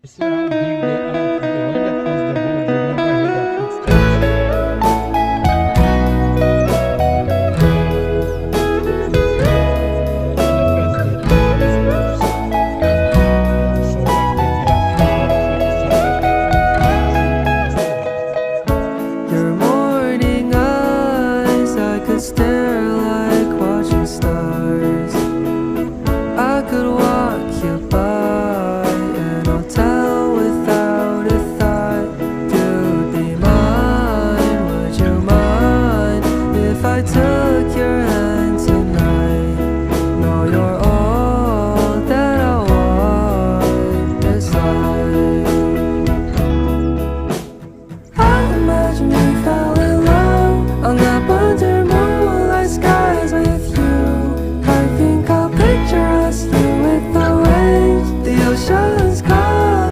You see how big they are? When they cross the road, you never hear their footsteps. On the first day, they were busy with something. So like their food, so they started making Your morning eyes, I could stare like watching stars. I could walk you by, and I'll tell without a thought. You'd be mine, would you mind if I took your hand tonight? No, you're all that I want this life.